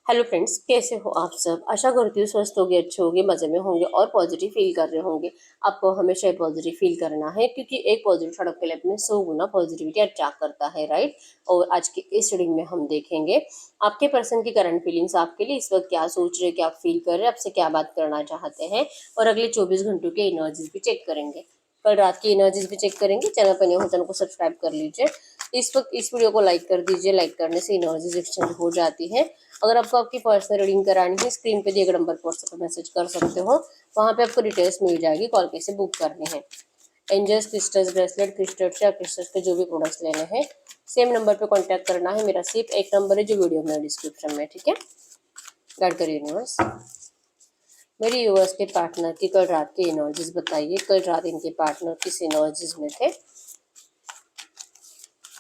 Hello friends, कैसे हो आप सब। आशा करती हूँ स्वस्थ होगे, अच्छे होगे, मजे में होंगे और पॉजिटिव फील कर रहे होंगे। आपको हमेशा पॉजिटिव फील करना है क्योंकि एक पॉजिटिव थॉट आपके लाइफ में 100 गुना पॉजिटिविटी अट्रैक्ट करता है, राइट। और आज की इस रीडिंग में हम देखेंगे आपके पर्सन की करंट फीलिंग्स आपके लिए इस वक्त क्या सोच रहे, क्या फील कर रहे हैं, आपसे क्या बात करना चाहते हैं। और अगले 24 घंटों के एनर्जीज भी चेक करेंगे, कल रात की एनर्जीज भी चेक करेंगे। चैनल पर नहीं हो चैनल को सब्सक्राइब कर लीजिए। इस वक्त इस वीडियो को लाइक कर दीजिए। लाइक करने से एनर्जीज एक्सचेंज हो जाती है। अगर आपको आपकी पर्सनल रीडिंग करानी है, स्क्रीन पे दिए गए नंबर पर व्हाट्सएप पर मैसेज कर सकते हो। वहाँ पे आपको डिटेल्स मिल जाएगी, कॉल कैसे बुक करनी है। एंजल्स क्रिस्टल्स, ब्रेसलेट क्रिस्टल्स या क्रिस्टल्स के जो भी प्रोडक्ट्स लेने हैं, सेम नंबर पे कांटेक्ट करना है। मेरा सिर्फ एक नंबर है जो वीडियो में डिस्क्रिप्शन में, ठीक है। गाइड करिए यूनिवर्स। मेरे यूनिवर्स के पार्टनर की कल रात की एनर्जीज बताइए। कल रात इनके पार्टनर किस एनर्जीज में थे।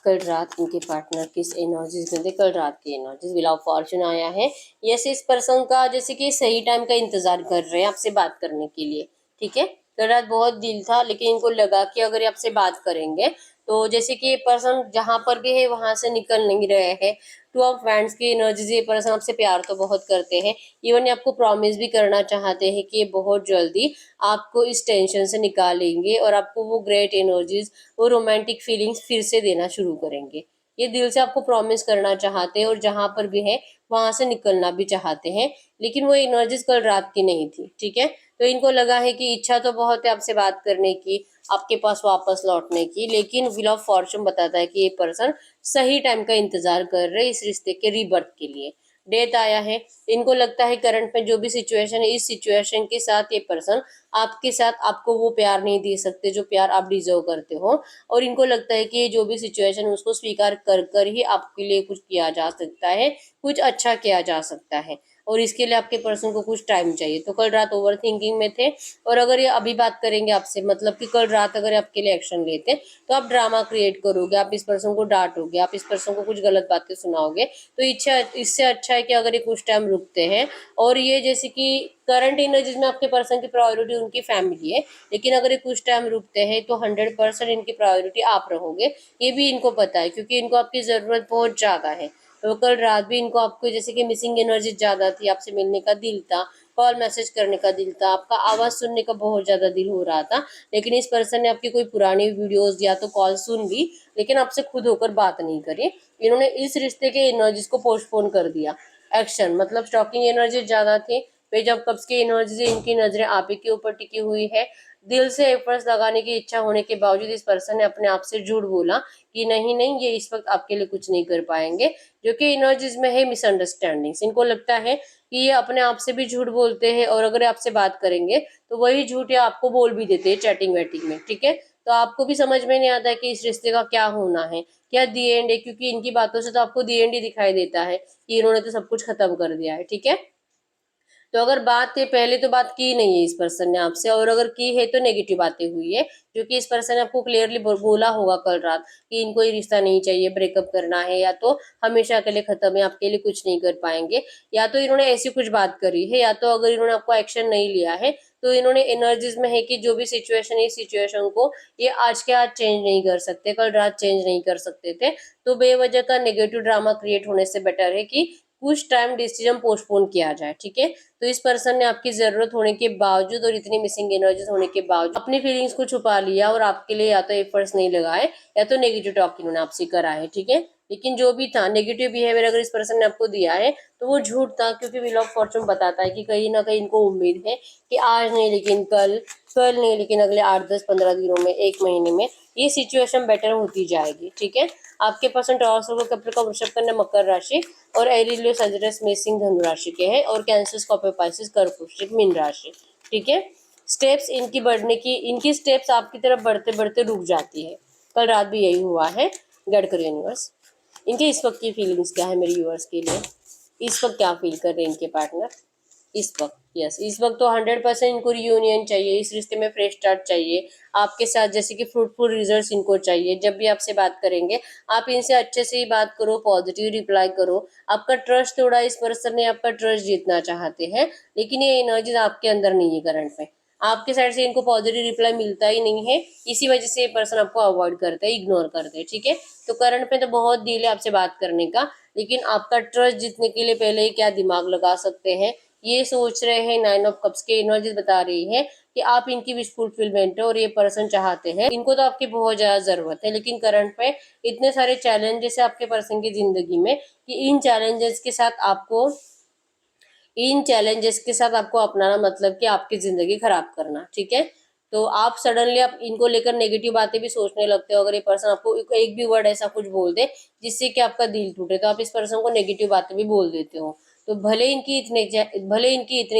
कल रात इनके पार्टनर किस एनर्जीज में थे। कल रात की एनर्जीज व्हील ऑफ फॉर्चून आया है। यस, इस पर्सन का जैसे कि सही टाइम का इंतजार कर रहे हैं आपसे बात करने के लिए, ठीक है। कल रात बहुत दिल था, लेकिन इनको लगा कि अगर ये आपसे बात करेंगे तो जैसे कि ये पर्सन जहां पर भी है वहां से निकल नहीं रहे हैं। टू ऑफ वैंड्स की एनर्जीज, ये पर्सन आपसे प्यार तो बहुत करते हैं। इवन ये आपको प्रॉमिस भी करना चाहते हैं कि ये बहुत जल्दी आपको इस टेंशन से निकालेंगे और आपको वो ग्रेट एनर्जीज, वो रोमांटिक फीलिंग्स फिर से देना शुरू करेंगे। ये दिल से आपको प्रॉमिस करना चाहते हैं और जहां पर भी है वहां से निकलना भी चाहते हैं। लेकिन वो एनर्जीज कल रात की नहीं थी, ठीक है। तो इनको लगा है कि इच्छा तो बहुत है आपसे बात करने की, आपके पास वापस लौटने की, लेकिन व्हील ऑफ फॉर्चून बताता है कि ये पर्सन सही टाइम का इंतजार कर रहे हैं इस रिश्ते के रीबर्थ के लिए। डेथ आया है। इनको लगता है करंट में जो भी सिचुएशन है, इस सिचुएशन के साथ ये पर्सन आपके साथ आपको वो प्यार नहीं दे सकते जो प्यार आप डिजर्व करते हो। और इनको लगता है कि ये जो भी सिचुएशन है उसको स्वीकार कर कर ही आपके लिए कुछ किया जा सकता है, कुछ अच्छा किया जा सकता है। और इसके लिए आपके पर्सन को कुछ टाइम चाहिए। तो कल रात ओवर थिंकिंग में थे। और अगर ये अभी बात करेंगे आपसे, मतलब कि कल रात अगर आपके लिए एक्शन लेते तो आप ड्रामा क्रिएट करोगे, आप इस पर्सन को डांटोगे, आप इस पर्सन को कुछ गलत बातें सुनाओगे। तो इच्छा इससे अच्छा है कि अगर ये कुछ टाइम रुकते हैं। और ये जैसे कि करंट एनर्जीज में आपके पर्सन की प्रायोरिटी उनकी फैमिली है, लेकिन अगर ये कुछ टाइम रुकते हैं तो 100% इनकी प्रायोरिटी आप रहोगे। ये भी इनको पता है क्योंकि इनको आपकी ज़रूरत बहुत ज़्यादा है। तो कल रात भी इनको आपको जैसे कि मिसिंग एनर्जी ज़्यादा थी, आपसे मिलने का दिल था, कॉल मैसेज करने का दिल था, आपका आवाज़ सुनने का बहुत ज़्यादा दिल हो रहा था। लेकिन इस पर्सन ने आपकी कोई पुरानी वीडियोस या तो कॉल सुन ली, लेकिन आपसे खुद होकर बात नहीं करी। इन्होंने इस रिश्ते के एनर्जीज को पोस्टपोन कर दिया। एक्शन मतलब स्टॉकिंग एनर्जी ज़्यादा थी। जब कब्ज की एनर्जी से इनकी नजरें आप ही के ऊपर टिकी हुई है। दिल से एफर्ट्स लगाने की इच्छा होने के बावजूद इस पर्सन ने अपने आप से झूठ बोला कि नहीं नहीं, ये इस वक्त आपके लिए कुछ नहीं कर पाएंगे, जो कि एनर्जीज में है मिसअंडरस्टैंडिंग्स। इनको लगता है कि ये अपने आप से भी झूठ बोलते हैं और अगर आपसे बात करेंगे तो वही झूठ ये आपको बोल भी देते हैं चैटिंग वेटिंग में, ठीक है। तो आपको भी समझ में नहीं आता है कि इस रिश्ते का क्या होना है, क्या दी एंड है, क्योंकि इनकी बातों से तो आपको दी एंड ही दिखाई देता है कि इन्होंने तो सब कुछ खत्म कर दिया है, ठीक है। तो अगर बात है, पहले तो बात की नहीं है इस पर्सन ने आपसे, और अगर की है तो नेगेटिव बातें हुई है, जो कि इस पर्सन ने आपको क्लियरली बोला होगा कल रात कि इनको ये रिश्ता नहीं चाहिए, ब्रेकअप करना है, या तो हमेशा के लिए खत्म है, आपके लिए कुछ नहीं कर पाएंगे। या तो इन्होंने ऐसी कुछ बात करी है, या तो अगर इन्होंने आपको एक्शन नहीं लिया है तो इन्होंने एनर्जीज में है कि जो भी सिचुएशन है, इस सिचुएशन को ये आज के आज चेंज नहीं कर सकते, कल रात चेंज नहीं कर सकते थे। तो बेवजह का नेगेटिव ड्रामा क्रिएट होने से बेटर है कि कुछ टाइम डिसीजन पोस्टपोन किया जाए, ठीक है। तो इस पर्सन ने आपकी जरूरत होने के बावजूद और इतनी मिसिंग एनर्जीज होने के बावजूद अपनी फीलिंग्स को छुपा लिया और आपके लिए या तो एफर्ट्स नहीं लगाए या तो नेगेटिव टॉक इन्होंने आपसे करा है, ठीक है। लेकिन जो भी था नेगेटिव बिहेवियर अगर इस पर्सन ने आपको दिया है तो वो झूठ था, क्योंकि व्हील ऑफ फॉर्चून बताता है कि कहीं ना कहीं इनको उम्मीद है कि आज नहीं लेकिन कल, कल नहीं लेकिन अगले 8, 10, 15 दिनों में, एक महीने में ये सिचुएशन बेटर होती जाएगी, ठीक है। आपके पर्सन टॉरस कैप्रिकॉर्न, वृषभ कन्या, मकर राशि और एरिलियो सजिटस में सिंह धनु राशि के हैं, और कैंसर, स्कॉर्पियो, पाइसेस, कर्क, वृश्चिक, मीन राशि, ठीक है। स्टेप्स इनकी बढ़ने की, इनकी स्टेप्स आपकी तरफ बढ़ते बढ़ते रुक जाती है। कल रात भी यही हुआ है। गाइड करो यूनिवर्स। इनके इस वक्त की फीलिंग्स क्या है मेरे व्यूअर्स के लिए, इस वक्त क्या फील कर रहे हैं इनके पार्टनर इस वक्त। यस, इस वक्त तो 100% इनको रियूनियन चाहिए, इस रिश्ते में फ्रेश स्टार्ट चाहिए आपके साथ, जैसे कि फ्रूटफुल रिजल्ट्स इनको चाहिए। जब भी आपसे बात करेंगे आप इनसे अच्छे से ही बात करो, पॉजिटिव रिप्लाई करो। आपका ट्रस्ट तोड़ा, इस पर्सन ने आपका ट्रस्ट जीतना चाहते हैं, लेकिन ये एनर्जी आपके अंदर नहीं है करंट में। आपके साइड से इनको पॉजिटिव रिप्लाई मिलता ही नहीं है, इसी वजह से ये पर्सन आपको अवॉइड करते हैं, इग्नोर करते हैं, ठीक है। तो करंट में तो बहुत दिल है आपसे बात करने का, लेकिन आपका ट्रस्ट जीतने के लिए पहले ही क्या दिमाग लगा सकते हैं, ये सोच रहे हैं। 9 ऑफ कप्स के एनर्जीज बता रही है कि आप इनकी विश फुलफिलमेंट है और ये पर्सन चाहते हैं, इनको तो आपकी बहुत ज्यादा जरूरत है, लेकिन करंट पे इतने सारे चैलेंजेस है आपके पर्सन की जिंदगी में कि इन चैलेंजेस के साथ आपको अपनाना मतलब कि आपकी जिंदगी खराब करना। ठीक है, तो आप सडनली आप इनको लेकर नेगेटिव बातें भी सोचने लगते हो। अगर ये पर्सन आपको एक भी वर्ड ऐसा कुछ बोल दे जिससे कि आपका दिल टूटे, तो आप इस पर्सन को नेगेटिव बातें भी बोल देते हो। तो भले इनकी इतनी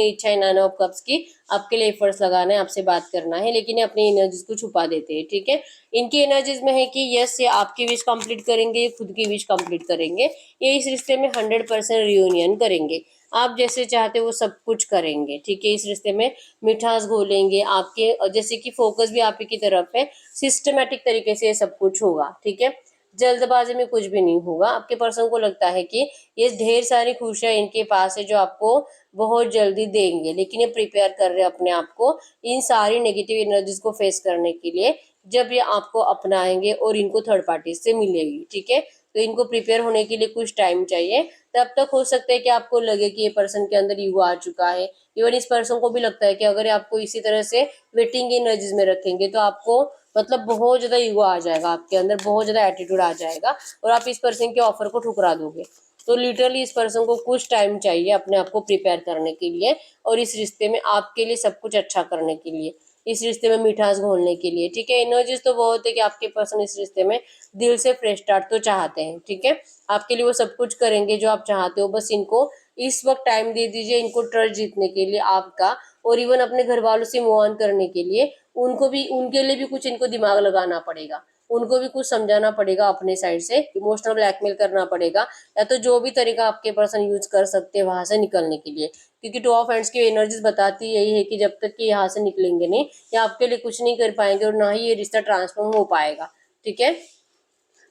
इच्छा है 9 ऑफ कप्स की आपके लिए एफर्ट्स लगाना है, आपसे बात करना है, लेकिन ये अपनी एनर्जीज को छुपा देते हैं। ठीक है, इनकी एनर्जीज में है कि यस ये आपकी विश कंप्लीट करेंगे, ये खुद की विश कंप्लीट करेंगे, ये इस रिश्ते में 100% रियूनियन करेंगे, आप जैसे चाहते हो वो सब कुछ करेंगे। ठीक है, इस रिश्ते में मिठास घोलेंगे आपके, जैसे कि फोकस भी आप ही की तरफ है, सिस्टमेटिक तरीके से ये सब कुछ होगा। ठीक है, जल्दबाजी में कुछ भी नहीं होगा। आपके पर्सन को लगता है कि ये ढेर सारी खुशियां इनके पास है जो आपको बहुत जल्दी देंगे, लेकिन ये प्रिपेयर कर रहे हैं अपने आप को इन सारी नेगेटिव एनर्जीज को फेस करने के लिए जब ये आपको अपनाएंगे और इनको थर्ड पार्टी से मिलेगी। ठीक है, तो इनको प्रिपेयर होने के लिए कुछ टाइम चाहिए। तब तक हो सकता है कि आपको लगे कि ये पर्सन के अंदर ईगो आ चुका है। इवन इस पर्सन को भी लगता है कि अगर आपको इसी तरह से वेटिंग एनर्जीज में रखेंगे तो आपको मतलब बहुत ज्यादा ईगो आ जाएगा आपके अंदर, बहुत ज्यादा एटीट्यूड आ जाएगा और आप इस पर्सन के ऑफर को ठुकरा दोगे। तो लिटरली इस पर्सन को कुछ टाइम चाहिए अपने आप को प्रिपेयर करने के लिए और इस रिश्ते में आपके लिए सब कुछ अच्छा करने के लिए, इस रिश्ते में मिठास घोलने के लिए। ठीक है, एनर्जीज तो बहुत है कि आपके पर्सन इस रिश्ते में दिल से फ्रेश स्टार्ट तो चाहते हैं। ठीक है, आपके लिए वो सब कुछ करेंगे जो आप चाहते हो, बस इनको इस वक्त टाइम दे दीजिए, इनको ट्रस्ट जीतने के लिए आपका, और इवन अपने घर वालों से मूव ऑन करने के लिए उनके लिए भी कुछ इनको दिमाग लगाना पड़ेगा, उनको भी कुछ समझाना पड़ेगा, अपने साइड से इमोशनल ब्लैकमेल करना पड़ेगा, या तो जो भी तरीका आपके पर्सन यूज कर सकते हैं वहां से निकलने के लिए। क्योंकि 2 ऑफ हैंड्स की एनर्जीज बताती यही है कि जब तक कि यहाँ से निकलेंगे नहीं, या आपके लिए कुछ नहीं कर पाएंगे और ना ही ये रिश्ता ट्रांसफॉर्म हो पाएगा। ठीक है,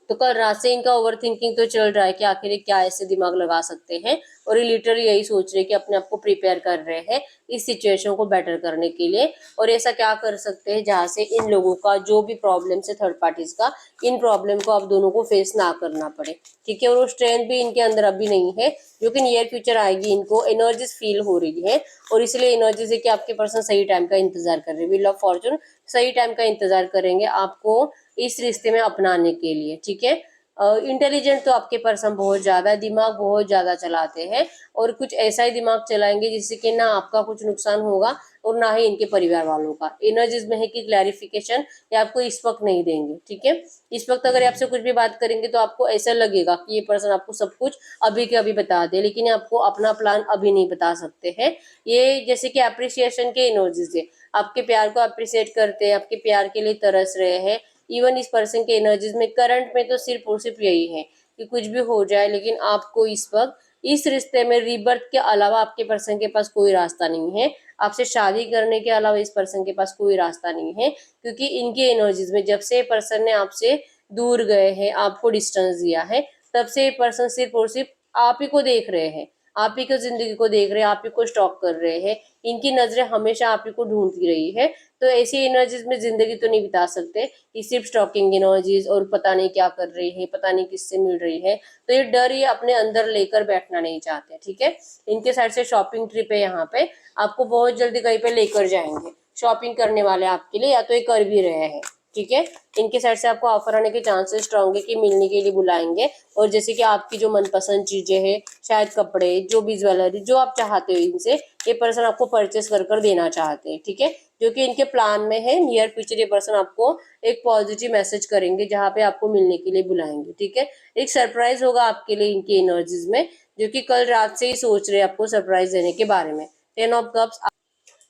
तो कल रात से इनका ओवर थिंकिंग तो चल रहा है कि आखिर क्या ऐसे दिमाग लगा सकते हैं, और ये लिटरली यही सोच रहे हैं कि अपने आप को प्रिपेयर कर रहे हैं इस सिचुएशन को बेटर करने के लिए, और ऐसा क्या कर सकते हैं जहां से इन लोगों का जो भी प्रॉब्लम है थर्ड पार्टीज का, इन प्रॉब्लम को आप दोनों को फेस ना करना पड़े। ठीक है, और वो स्ट्रेंथ भी इनके अंदर अभी नहीं है, जो कि नियर फ्यूचर आएगी। इनको एनर्जीज फील हो रही है और इसलिए एनर्जीज है कि आपके पर्सन सही टाइम का इंतजार कर रहे हैं। व्हील ऑफ फॉर्चून सही टाइम का इंतजार करेंगे आपको इस रिश्ते में अपनाने के लिए। ठीक है, इंटेलिजेंट तो आपके पर्सन बहुत ज्यादा है, दिमाग बहुत ज्यादा चलाते हैं, और कुछ ऐसा ही दिमाग चलाएंगे जिससे कि ना आपका कुछ नुकसान होगा और ना ही इनके परिवार वालों का। एनर्जीज में है कि क्लैरिफिकेशन ये आपको इस वक्त नहीं देंगे। ठीक है, इस वक्त अगर आपसे कुछ भी बात करेंगे तो आपको ऐसा लगेगा कि ये पर्सन आपको सब कुछ अभी के अभी बता दे, लेकिन आपको अपना प्लान अभी नहीं बता सकते हैं। ये जैसे कि अप्रिसिएशन के एनर्जीज है, आपके प्यार को अप्रिशिएट करते हैं, आपके प्यार के लिए तरस रहे हैं। इवन इस पर्सन के एनर्जीज में करंट में तो सिर्फ और सिर्फ यही है कि कुछ भी हो जाए, लेकिन आपको इस वक्त इस रिश्ते में रीबर्थ के अलावा आपके पर्सन के पास कोई रास्ता नहीं है। आपसे शादी करने के अलावा इस पर्सन के पास कोई रास्ता नहीं है, क्योंकि इनकी एनर्जीज में जब से पर्सन ने आपसे दूर गए हैं, आपको डिस्टेंस दिया है, तब से ये पर्सन सिर्फ और सिर्फ आप ही को देख रहे हैं, आप ही की जिंदगी को देख रहे हैं, आप ही को स्टॉक कर रहे हैं। इनकी नजरें हमेशा आप ही को ढूंढती रही है। तो ऐसी एनर्जीज में जिंदगी तो नहीं बिता सकते, ये सिर्फ स्टॉकिंग एनर्जीज और पता नहीं क्या कर रही है, पता नहीं किससे मिल रही है, तो ये डर ये अपने अंदर लेकर बैठना नहीं चाहते। ठीक है, इनके साइड से शॉपिंग ट्रिप है, यहाँ पे आपको बहुत जल्दी कहीं पे लेकर जाएंगे, शॉपिंग करने वाले आपके लिए, या तो ये कर भी रहे हैं। ठीक है, इनके साइड से आपको ऑफर आने के चांसेस स्ट्रॉन्ग है कि मिलने के लिए बुलाएंगे, और जैसे कि आपकी जो मनपसंद चीजें हैं, शायद कपड़े, जो भी ज्वेलरी जो आप चाहते हो, इनसे ये पर्सन आपको परचेस कर देना चाहते हैं। ठीक है, जो कि इनके प्लान में है। नियर फ्यूचर ये पर्सन आपको एक पॉजिटिव मैसेज करेंगे जहाँ पे आपको मिलने के लिए बुलाएंगे। ठीक है, एक सरप्राइज होगा आपके लिए इनकी एनर्जीज में, जो कि कल रात से ही सोच रहे हैं आपको सरप्राइज देने के बारे में। 10 ऑफ कप्स,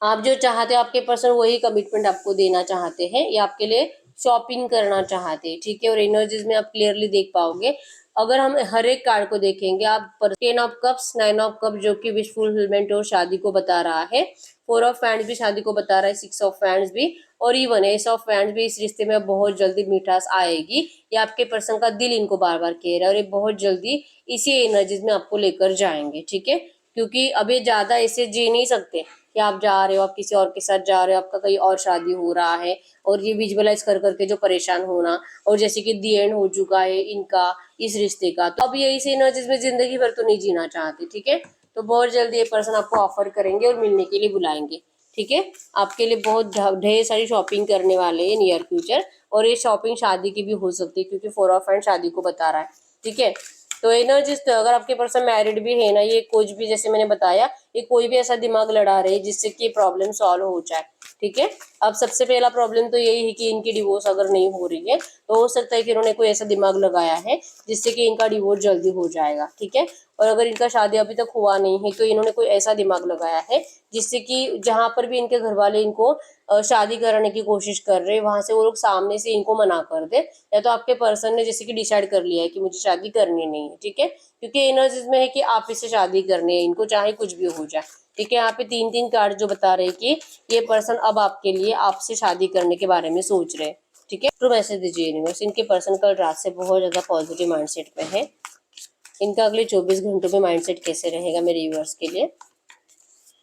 आप जो चाहते हो आपके पर्सन वही कमिटमेंट आपको देना चाहते हैं, या आपके लिए शॉपिंग करना चाहते हैं। ठीक है, और एनर्जीज में आप क्लियरली देख पाओगे अगर हम हर एक कार्ड को देखेंगे। आप 10 ऑफ कप्स, 9 ऑफ कप जो कि विश फुलफिलमेंट और शादी को बता रहा है, 4 ऑफ हैंड्स भी शादी को बता रहा है, 6 ऑफ हैंड्स भी, और इवन एस ऑफ हैंड्स भी। इस रिश्ते में बहुत जल्दी मिठास आएगी, ये आपके पर्सन का दिल इनको बार बार कह रहा है, और ये बहुत जल्दी इसी एनर्जीज में आपको लेकर जाएंगे। ठीक है, क्योंकि अब ये ज्यादा ऐसे जी नहीं सकते कि आप जा रहे हो, आप किसी और के साथ जा रहे हो, आपका कहीं और शादी हो रहा है, और ये विजुअलाइज कर करके जो परेशान होना, और जैसे कि दी एंड हो चुका है इनका इस रिश्ते का, तो अब यही सीन है जिसमें जिंदगी भर तो नहीं जीना चाहते। ठीक है, तो बहुत जल्दी ये पर्सन आपको ऑफर करेंगे और मिलने के लिए बुलाएंगे। ठीक है, आपके लिए बहुत ढेर सारी शॉपिंग करने वाले हैं नियर फ्यूचर, और ये शॉपिंग शादी की भी हो सकती है क्योंकि 4 ऑफ शादी को बता रहा है। ठीक है, तो एनर्जीज, तो अगर आपके पर्सन मैरिड भी है ना, ये कुछ भी जैसे मैंने बताया, ये कोई भी ऐसा दिमाग लड़ा रहे जिससे कि प्रॉब्लम सॉल्व हो जाए। ठीक है, अब सबसे पहला प्रॉब्लम तो यही है कि इनकी डिवोर्स अगर नहीं हो रही है तो हो सकता है कि इन्होंने कोई ऐसा दिमाग लगाया है जिससे कि इनका डिवोर्स जल्दी हो जाएगा। ठीक है, और अगर इनका शादी अभी तक हुआ नहीं है तो इन्होंने कोई ऐसा दिमाग लगाया है जिससे कि जहां पर भी इनके घर वाले इनको शादी कराने की कोशिश कर रहे हैं वहां से वो लोग सामने से इनको मना कर दे, या तो आपके पर्सन ने जैसे कि डिसाइड कर लिया है कि मुझे शादी करनी नहीं है। ठीक है, क्योंकि एनर्जीज में है कि आप इससे शादी करनी है, इनको चाहे कुछ भी हो जाए। ठीक है, यहाँ पे 3 3 कार्ड जो बता रहे हैं कि ये पर्सन अब आपके लिए आपसे शादी करने के बारे में सोच रहे हैं। ठीक है, ट्रू मैसेज दीजिए यूनिवर्स। इनके पर्सन कल रात से बहुत ज्यादा पॉजिटिव माइंडसेट पे है। इनका अगले 24 घंटों में माइंडसेट कैसे रहेगा मेरे व्यूअर्स के लिए?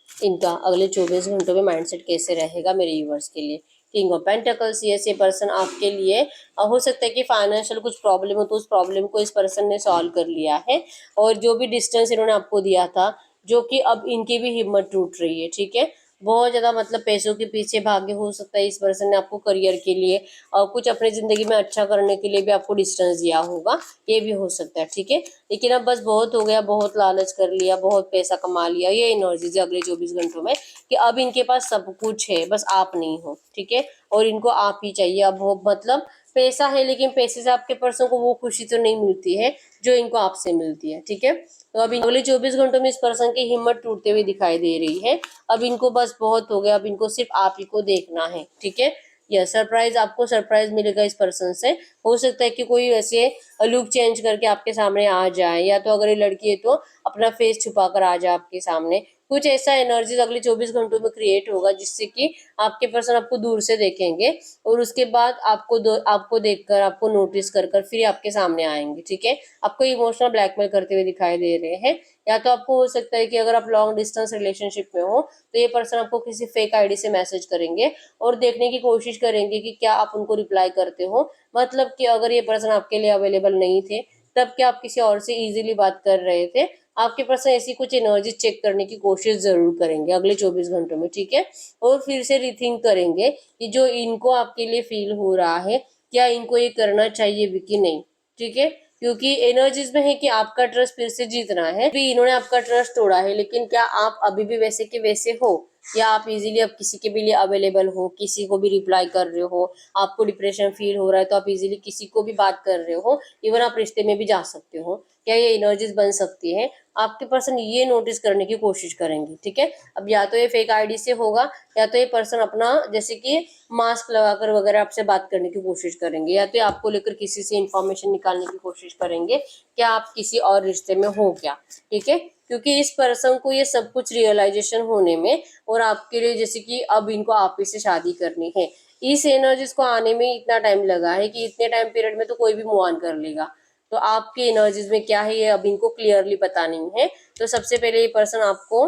इनका अगले 24 घंटों में माइंडसेट कैसे रहेगा मेरे व्यूअर्स के लिए? किंग ऑफ पेंटिकल्स, ये पर्सन आपके लिए हो सकता है कि फाइनेंशियल कुछ प्रॉब्लम हो तो उस प्रॉब्लम को इस पर्सन ने सॉल्व कर लिया है, और जो भी डिस्टेंस इन्होंने आपको दिया था, जो कि अब इनकी भी हिम्मत टूट रही है। ठीक है, बहुत ज्यादा मतलब पैसों के पीछे भागे, हो सकता है इस पर्सन ने आपको करियर के लिए और कुछ अपने जिंदगी में अच्छा करने के लिए भी आपको डिस्टेंस दिया होगा, ये भी हो सकता है। ठीक है, लेकिन अब बस बहुत हो गया, बहुत लालच कर लिया, बहुत पैसा कमा लिया, ये एनर्जीज अगले 24 घंटों में कि अब इनके पास सब कुछ है, बस आप नहीं हो। ठीक है, और इनको आप ही चाहिए। अब वो मतलब पैसा है लेकिन पैसे से आपके पर्सन को वो खुशी तो नहीं मिलती है जो इनको आपसे मिलती है। ठीक है, तो अभी अगले 24 घंटों में इस पर्सन की हिम्मत टूटते हुए दिखाई दे रही है। अब इनको बस बहुत हो गया, अब इनको सिर्फ आप ही को देखना है। ठीक है, यह सरप्राइज, आपको सरप्राइज मिलेगा इस पर्सन से। हो सकता है कि कोई वैसे लुक चेंज करके आपके सामने आ जाए, या तो अगर ये लड़की है तो अपना फेस छुपा कर आ जाए आपके सामने। कुछ ऐसा एनर्जीज अगले 24 घंटों में क्रिएट होगा जिससे कि आपके पर्सन आपको दूर से देखेंगे, और उसके बाद आपको देखकर, आपको नोटिस कर कर फिर आपके सामने आएंगे। ठीक है, आपको इमोशनल ब्लैकमेल करते हुए दिखाई दे रहे हैं, या तो आपको हो सकता है कि अगर आप लॉन्ग डिस्टेंस रिलेशनशिप में हो तो ये पर्सन आपको किसी फेक आईडी से मैसेज करेंगे और देखने की कोशिश करेंगे कि क्या आप उनको रिप्लाई करते हो। मतलब कि अगर ये पर्सन आपके लिए अवेलेबल नहीं थे तब क्या आप किसी और से इजीली बात कर रहे थे, आपके पर्सन ऐसी कुछ एनर्जी चेक करने की कोशिश जरूर करेंगे अगले 24 घंटों में। ठीक है, और फिर से रिथिंक करेंगे कि जो इनको आपके लिए फील हो रहा है क्या इनको ये करना चाहिए भी कि नहीं। ठीक है, क्योंकि एनर्जीज में है कि आपका ट्रस्ट फिर से जीतना है। भी इन्होंने आपका ट्रस्ट तोड़ा है, लेकिन क्या आप अभी भी वैसे के वैसे हो, या आप इजीली अब किसी के भी लिए अवेलेबल हो, किसी को भी रिप्लाई कर रहे हो, आपको डिप्रेशन फील हो रहा है तो आप इजीली किसी को भी बात कर रहे हो, इवन आप रिश्ते में भी जा सकते हो। क्या ये एनर्जीज बन सकती है? आपके पर्सन ये नोटिस करने की कोशिश करेंगे। ठीक है, अब या तो ये फेक आईडी से होगा, या तो ये पर्सन अपना जैसे कि मास्क लगाकर वगैरह आपसे बात करने की कोशिश करेंगे, या तो ये आपको लेकर किसी से इंफॉर्मेशन निकालने की कोशिश करेंगे क्या आप किसी और रिश्ते में हो क्या। ठीक है, क्योंकि इस पर्सन को ये सब कुछ रियलाइजेशन होने में, और आपके लिए जैसे कि अब इनको आप ही से शादी करनी है, इस एनर्जीज को आने में इतना टाइम लगा है कि इतने टाइम पीरियड में तो कोई भी मूव ऑन कर लेगा। तो आपकी एनर्जीज में क्या है ये अब इनको क्लियरली पता नहीं है। तो सबसे पहले ये पर्सन आपको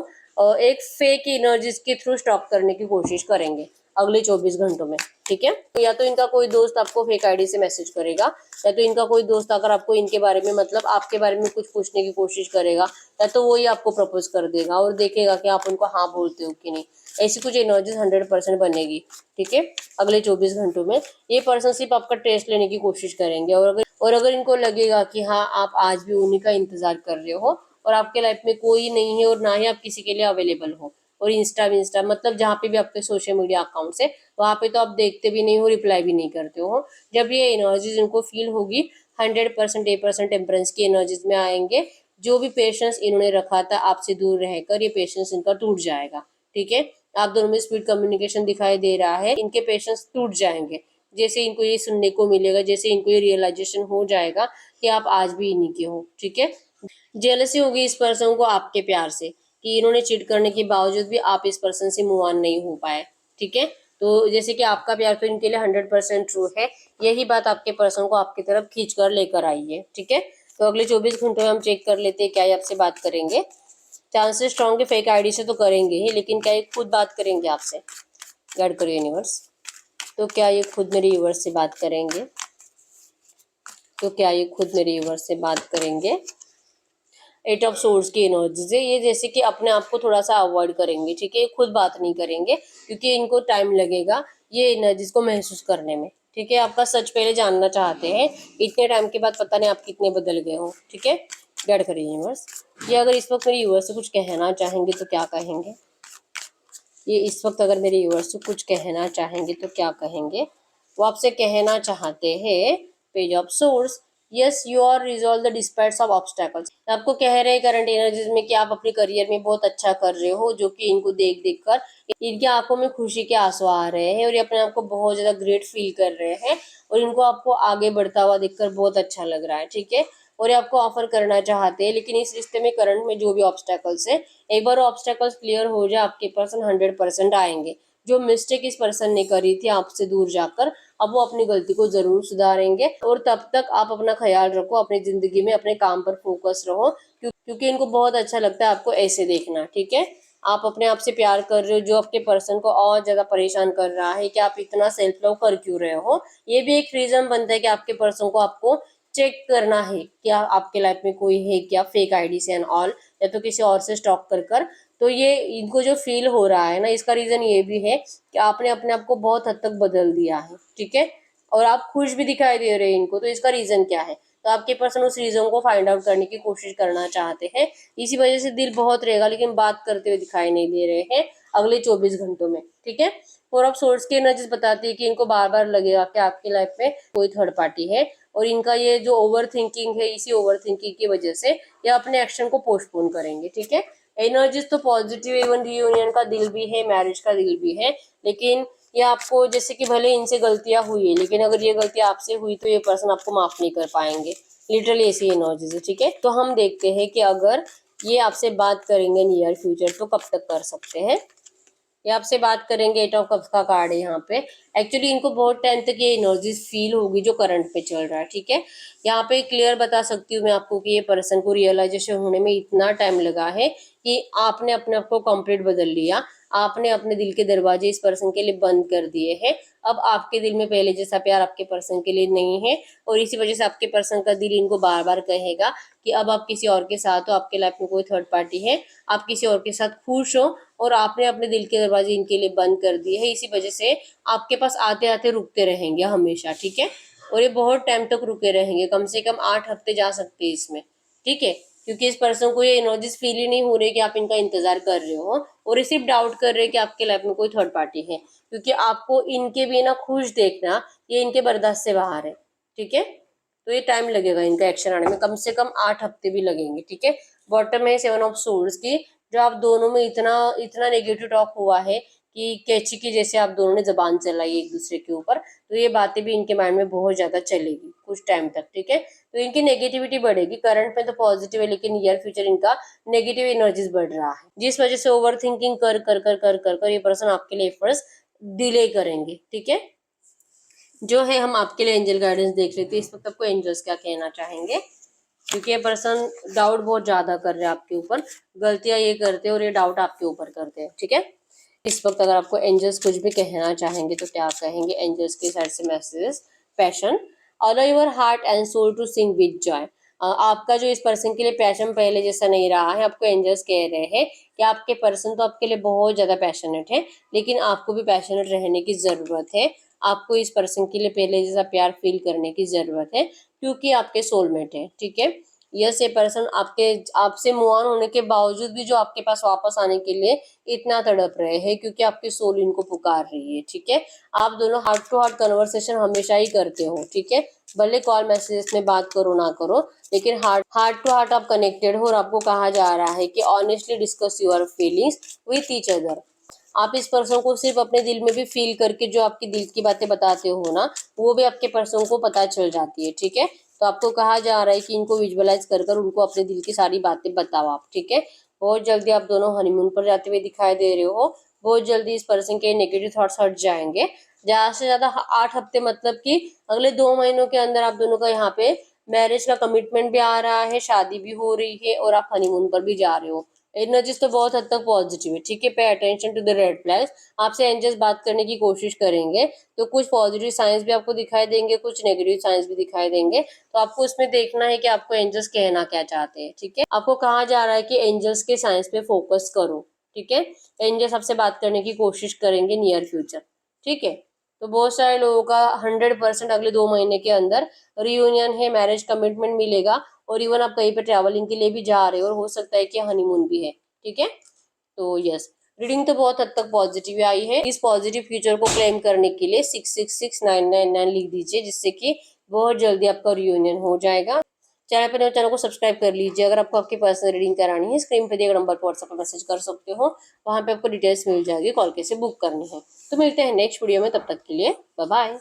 एक फेक एनर्जीज के थ्रू स्टॉप करने की कोशिश करेंगे अगले 24 घंटों में। ठीक है, या तो इनका कोई दोस्त आपको फेक आईडी से मैसेज करेगा, या तो इनका कोई दोस्त अगर आपको इनके बारे में मतलब आपके बारे में कुछ पूछने की कोशिश करेगा, या तो वो ही आपको प्रपोज कर देगा और देखेगा कि आप उनको हाँ बोलते हो कि नहीं। ऐसी कुछ एनर्जीज 100% बनेगी। ठीक है, अगले 24 घंटों में ये पर्सन सिर्फ आपका टेस्ट लेने की कोशिश करेंगे, और अगर इनको लगेगा कि हाँ आप आज भी उन्हीं का इंतजार कर रहे हो और आपके लाइफ में कोई नहीं है और ना ही आप किसी के लिए अवेलेबल हो, और इंस्टा मतलब जहाँ पे भी आपके सोशल मीडिया अकाउंट्स है वहाँ पे तो आप देखते भी नहीं हो, रिप्लाई भी नहीं करते हो, जब ये एनर्जीज इनको फील होगी 100% 8% टेम्परेंस की एनर्जीज में आएंगे। जो भी पेशेंस इन्होंने रखा था आपसे दूर रहकर, ये पेशेंस इनका टूट जाएगा। ठीक है, आप दोनों में स्पीड कम्युनिकेशन दिखाई दे रहा है, इनके पेशेंस टूट जाएंगे जैसे इनको ये सुनने को मिलेगा, जैसे इनको ये रियलाइजेशन हो जाएगा कि आप आज भी इन्हीं के हो। ठीक है, जेलसी होगी इस पर्सन को आपके प्यार से कि इन्होंने चीट करने के बावजूद भी आप इस पर्सन से मूव ऑन नहीं हो पाए। ठीक है, तो जैसे कि आपका प्यार तो इनके लिए 100% ट्रू है, यही बात आपके पर्सन को आपकी तरफ खींच कर लेकर आई है। ठीक है, तो अगले 24 घंटों में हम चेक कर लेते हैं क्या ये आपसे बात करेंगे। चांसेस स्ट्रॉन्ग है फेक आईडी से तो करेंगे ही, लेकिन क्या ये खुद बात करेंगे आपसे? गाइड करो यूनिवर्स। तो क्या ये खुद मेरे यूनिवर्स से बात करेंगे? तो क्या ये खुद मेरे यूनिवर्स से बात करेंगे? 8 ऑफ सोर्स की एनर्जीज है ये, जैसे कि अपने आप को थोड़ा सा अवॉइड करेंगे, ठीक है? ये खुद बात नहीं करेंगे क्योंकि इनको टाइम लगेगा ये एनर्जीज को महसूस करने में, ठीक है? आपका सच पहले जानना चाहते हैं, इतने टाइम के बाद पता नहीं आप कितने बदल गए हो, ठीक है? गाइड करिए यूनिवर्स। ये अगर इस वक्त मेरे यूनिवर्स से कुछ कहना चाहेंगे तो क्या कहेंगे? ये इस वक्त अगर मेरे यूनिवर्स से कुछ कहना चाहेंगे तो क्या कहेंगे? वो आपसे कहना चाहते हैं, page of source, yes you are resolve the disputes of obstacles. आपको कह रहे हैं करंट एनर्जीज में कि आप अपने करियर में बहुत अच्छा कर रहे हो, जो कि इनको देख देख कर इनकी आंखों में खुशी के आंसू आ रहे हैं और ये अपने आप को बहुत ज्यादा ग्रेट फील कर रहे हैं और इनको आपको आगे बढ़ता हुआ देखकर बहुत अच्छा लग रहा है, ठीक है? और ये आपको ऑफर करना चाहते हैं, लेकिन इस रिश्ते में करंट में जो भी ऑब्स्टैकल्स है, एक बार ऑब्स्टैकल्स क्लियर हो जाए आपके पर्सन 100% आएंगे। जो मिस्टेक इस पर्सन ने करी थी आपसे दूर जाकर, अब वो अपनी गलती को जरूर सुधारेंगे और तब तक आप अपना ख्याल रखो, अपनी जिंदगी में अपने काम पर फोकस रहो, क्योंकि इनको बहुत अच्छा लगता है आपको ऐसे देखना, ठीक है? आप अपने आप से प्यार कर रहे हो, जो आपके पर्सन को और ज्यादा परेशान कर रहा है कि आप इतना सेल्फ लव कर क्यों रहे हो, ये भी एक रीजन बनता है कि आपके पर्सन को आपको चेक करना है क्या आपके लाइफ में कोई है क्या फेक आईडी से एंड ऑल, या तो किसी और से स्टॉक कर कर। तो ये इनको जो फील हो रहा है ना, इसका रीजन ये भी है कि आपने अपने आप को बहुत हद तक बदल दिया है, ठीक है? और आप खुश भी दिखाई दे रहे हैं इनको, तो इसका रीजन क्या है? तो आपके पर्सन उस रीजन को फाइंड आउट करने की कोशिश करना चाहते हैं, इसी वजह से दिल बहुत रहेगा लेकिन बात करते हुए दिखाई नहीं दे रहे हैं अगले 24 घंटों में, ठीक है? फोर ऑफ सोर्स की एनर्जीज बताती है कि इनको बार बार लगेगा कि आपकी लाइफ में कोई थर्ड पार्टी है और इनका ये जो ओवर थिंकिंग है, इसी ओवर थिंकिंग की वजह से ये अपने एक्शन को पोस्टपोन करेंगे, ठीक है? एनर्जीज तो पॉजिटिव, इवन रियूनियन का दिल भी है, मैरिज का दिल भी है, लेकिन ये आपको जैसे कि भले इनसे गलतियां हुई है, लेकिन अगर ये गलती आपसे हुई तो ये पर्सन आपको माफ नहीं कर पाएंगे, लिटरली ऐसी एनर्जीज है, ठीक है? तो हम देखते हैं कि अगर ये आपसे बात करेंगे नियर फ्यूचर तो कब तक कर सकते हैं। ये आपसे बात करेंगे, 8 ऑफ कप्स का कार्ड है यहाँ पे। एक्चुअली इनको बहुत टाइम तक ये एनर्जीज फील होगी जो करंट पे चल रहा है, ठीक है? यहाँ पे क्लियर बता सकती हूँ मैं आपको कि ये पर्सन को रियलाइजेशन होने में इतना टाइम लगा है कि आपने अपने आप को कंप्लीट बदल लिया, आपने अपने दिल के दरवाजे इस पर्सन के लिए बंद कर दिए हैं। अब आपके दिल में पहले जैसा प्यार आपके पर्सन के लिए नहीं है और इसी वजह से आपके पर्सन का दिल इनको बार बार कहेगा कि अब आप किसी और के साथ हो, आपके लाइफ में कोई थर्ड पार्टी है, आप किसी और के साथ खुश हो और आपने अपने दिल के दरवाजे इनके लिए बंद कर दिए है। इसी वजह से आपके पास आते आते रुकते रहेंगे हमेशा, ठीक है? और ये बहुत टाइम तक रुके रहेंगे, कम से कम 8 हफ्ते जा सकते हैं इसमें, ठीक है? क्योंकि इस पर्सन को ये एनर्जीज फील ही नहीं हो रही कि आप इनका इंतजार कर रहे हो और ये सिर्फ डाउट कर रहे हैं कि आपके लाइफ में कोई थर्ड पार्टी है, क्योंकि आपको इनके बिना खुश देखना ये इनके बर्दाश्त से बाहर है, ठीक है? तो ये टाइम लगेगा इनका एक्शन आने में, कम से कम 8 हफ्ते भी लगेंगे, ठीक है? बॉटम है 7 ऑफ सोर्स की, जो आप दोनों में इतना इतना नेगेटिव टॉक हुआ है कि कैची की जैसे आप दोनों ने जबान चलाई एक दूसरे के ऊपर, तो ये बातें भी इनके माइंड में बहुत ज्यादा चलेगी कुछ टाइम तक, ठीक है? तो इनकी नेगेटिविटी बढ़ेगी, करंट में तो पॉजिटिव है लेकिन नियर फ्यूचर इनका नेगेटिव एनर्जीज बढ़ रहा है, जिस वजह से ओवर थिंकिंग कर कर कर कर कर कर ये पर्सन आपके लिए एफर्ट्स डिले करेंगे, ठीक है? जो है हम आपके लिए एंजल गाइडेंस देख लेते हैं, इस वक्त आपको एंजल्स क्या कहना चाहेंगे, क्योंकि ये पर्सन डाउट बहुत ज्यादा कर रहे हैं आपके ऊपर, गलतियां ये करते हैं और ये डाउट आपके ऊपर करते हैं, ठीक है? इस वक्त अगर आपको एंजल्स कुछ भी कहना चाहेंगे तो क्या कहेंगे एंजल्स के साइड से messages? Passion, allow your heart and soul to sing with joy. आपका जो इस पर्सन के लिए पैशन पहले जैसा नहीं रहा है, आपको एंजल्स कह रहे हैं कि आपके पर्सन तो आपके लिए बहुत ज्यादा पैशनेट है, लेकिन आपको भी पैशनेट रहने की जरूरत है। आपको इस पर्सन के लिए पहले जैसा प्यार फील करने की जरूरत है, क्योंकि आपके सोलमेट है, ठीक है? यस, ये पर्सन आपके आपसे मूव ऑन होने के बावजूद भी जो आपके पास वापस आने के लिए इतना तड़प रहे हैं, क्योंकि आपकी सोल इनको पुकार रही है, ठीक है? आप दोनों हार्ट टू हार्ट कन्वर्सेशन हमेशा ही करते हो, ठीक है? भले कॉल मैसेजेस में बात करो ना करो, लेकिन हार्ट टू हार्ट आप कनेक्टेड हो और आपको कहा जा रहा है कि honestly discuss your feelings with each other. आप इस पर्सन को सिर्फ अपने दिल में भी फील करके जो आपकी दिल की बातें बताते हो ना, वो भी आपके पर्सन को पता चल जाती है, ठीक है? तो आपको कहा जा रहा है कि इनको विजुअलाइज कर कर उनको अपने दिल की सारी बातें बताओ आप, ठीक है? बहुत जल्दी आप दोनों हनीमून पर जाते हुए दिखाई दे रहे हो, बहुत जल्दी इस पर्सन के नेगेटिव थॉट्स हट जाएंगे। ज्यादा से ज्यादा 8 हफ्ते, मतलब कि अगले 2 महीनों के अंदर आप दोनों का यहाँ पे मैरिज का कमिटमेंट भी आ रहा है, शादी भी हो रही है और आप हनीमून पर भी जा रहे हो, एनर्जीज तो बहुत हद तक पॉजिटिव है, ठीक है। Pay attention to the red flags. आपसे एंजल्स बात करने की कोशिश करेंगे तो कुछ पॉजिटिव साइंस भी आपको दिखाई देंगे, कुछ नेगेटिव साइंस भी दिखाई देंगे। तो आपको उसमें देखना है कि आपको एंजल्स कहना क्या चाहते हैं, ठीक है। आपको कहा जा रहा है कि एंजल्स के साइंस पे फोकस करो, ठीक है। एंजल्स आपसे बात करने की कोशिश करेंगे नियर फ्यूचर, ठीक है। तो बहुत सारे लोगों का 100% अगले 2 महीने के अंदर रियूनियन है, मैरिज कमिटमेंट मिलेगा, और इवन आप कहीं पे ट्रैवलिंग के लिए भी जा रहे हो, और हो सकता है कि हनीमून भी है, ठीक है। तो यस, रीडिंग तो बहुत हद तक पॉजिटिव आई है। इस पॉजिटिव फ्यूचर को क्लेम करने के लिए 666999 लिख दीजिए, जिससे कि बहुत जल्दी आपका रियूनियन हो जाएगा। चैनल को सब्सक्राइब कर लीजिए। अगर आपको आपकी पर्सनल रीडिंग करानी है, स्क्रीन पे दिए नंबर पर व्हाट्सएप पर मैसेज कर सकते हो, वहां पे आपको डिटेल्स मिल जाएगी, कॉल कैसे बुक करनी है। तो मिलते हैं नेक्स्ट वीडियो में, तब तक के लिए बाय बाय।